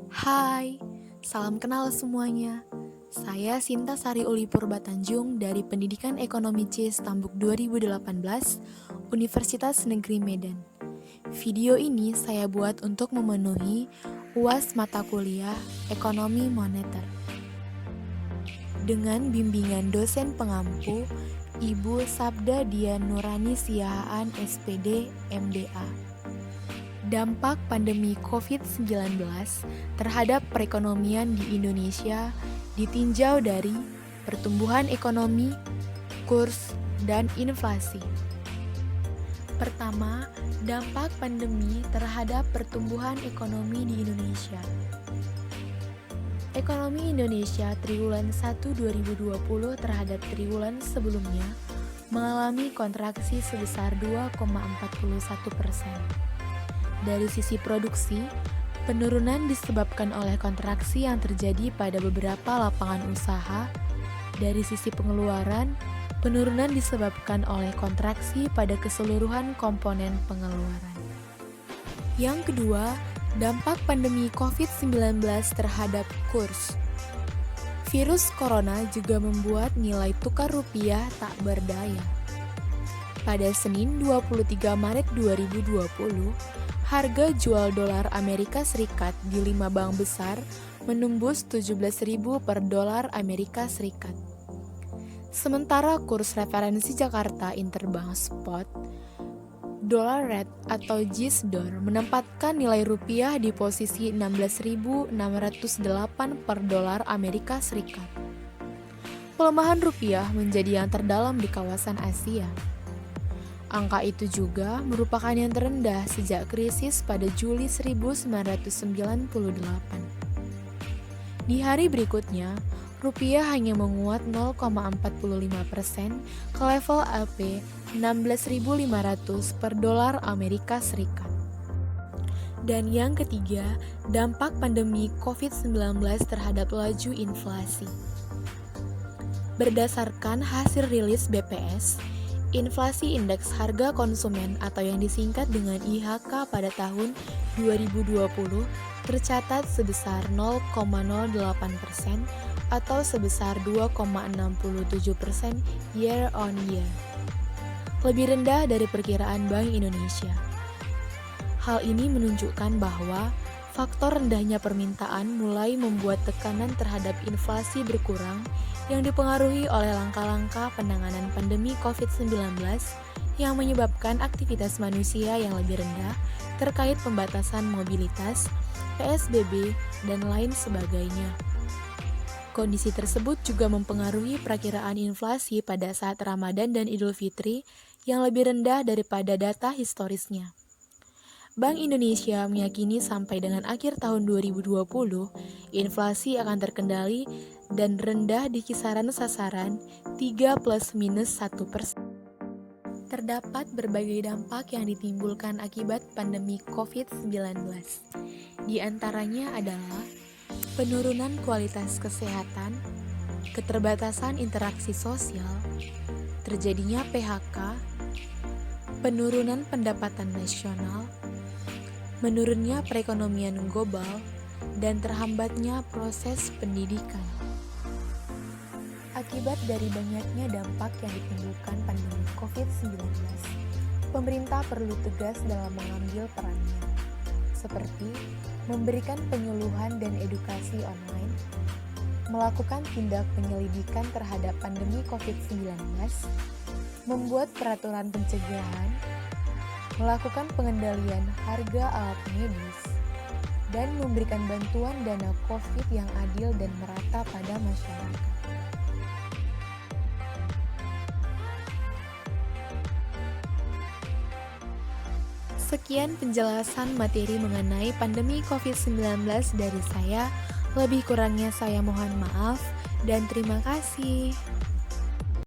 Hai, salam kenal semuanya. Saya Sinta Sari Uli Purbatanjung dari Pendidikan Ekonomi CIS Tambuk 2018, Universitas Negeri Medan. Video ini saya buat untuk memenuhi UAS mata kuliah Ekonomi Moneter. Dengan bimbingan dosen pengampu, Ibu Sabda Dian Nurani Siahaan SPD, MDA. Dampak pandemi COVID-19 terhadap perekonomian di Indonesia ditinjau dari pertumbuhan ekonomi, kurs, dan inflasi. Pertama, dampak pandemi terhadap pertumbuhan ekonomi di Indonesia. Ekonomi Indonesia triwulan 1 2020 terhadap triwulan sebelumnya mengalami kontraksi sebesar 2,41%. Dari sisi produksi, penurunan disebabkan oleh kontraksi yang terjadi pada beberapa lapangan usaha. Dari sisi pengeluaran, penurunan disebabkan oleh kontraksi pada keseluruhan komponen pengeluaran. Yang kedua, dampak pandemi COVID-19 terhadap kurs. Virus corona juga membuat nilai tukar rupiah tak berdaya. Pada Senin 23 Maret 2020, harga jual dolar Amerika Serikat di 5 bank besar menembus 17.000 per dolar Amerika Serikat. Sementara kurs referensi Jakarta Interbank Spot Dollar Rate atau JISDOR menempatkan nilai rupiah di posisi 16.608 per dolar Amerika Serikat. Pelemahan rupiah menjadi yang terdalam di kawasan Asia. Angka itu juga merupakan yang terendah sejak krisis pada Juli 1998. Di hari berikutnya, rupiah hanya menguat 0,45% ke level LP 16.500 per dolar Amerika Serikat. Dan yang ketiga, dampak pandemi COVID-19 terhadap laju inflasi. Berdasarkan hasil rilis BPS, inflasi indeks harga konsumen atau yang disingkat dengan IHK pada tahun 2020 tercatat sebesar 0,08% atau sebesar 2,67% year on year. Lebih rendah dari perkiraan Bank Indonesia. Hal ini menunjukkan bahwa faktor rendahnya permintaan mulai membuat tekanan terhadap inflasi berkurang yang dipengaruhi oleh langkah-langkah penanganan pandemi COVID-19 yang menyebabkan aktivitas manusia yang lebih rendah terkait pembatasan mobilitas, PSBB, dan lain sebagainya. Kondisi tersebut juga mempengaruhi perakiraan inflasi pada saat Ramadan dan Idul Fitri yang lebih rendah daripada data historisnya. Bank Indonesia meyakini sampai dengan akhir tahun 2020, inflasi akan terkendali dan rendah di kisaran sasaran 3 ± 1%. Terdapat berbagai dampak yang ditimbulkan akibat pandemi COVID-19. Di antaranya adalah penurunan kualitas kesehatan, keterbatasan interaksi sosial, terjadinya PHK, penurunan pendapatan nasional, menurunnya perekonomian global, dan terhambatnya proses pendidikan. Akibat dari banyaknya dampak yang ditimbulkan pandemi COVID-19, pemerintah perlu tegas dalam mengambil perannya, seperti memberikan penyuluhan dan edukasi online, melakukan tindak penyelidikan terhadap pandemi COVID-19, membuat peraturan pencegahan, melakukan pengendalian harga alat medis, dan memberikan bantuan dana COVID yang adil dan merata pada masyarakat. Sekian penjelasan materi mengenai pandemi COVID-19 dari saya. Lebih kurangnya saya mohon maaf dan terima kasih.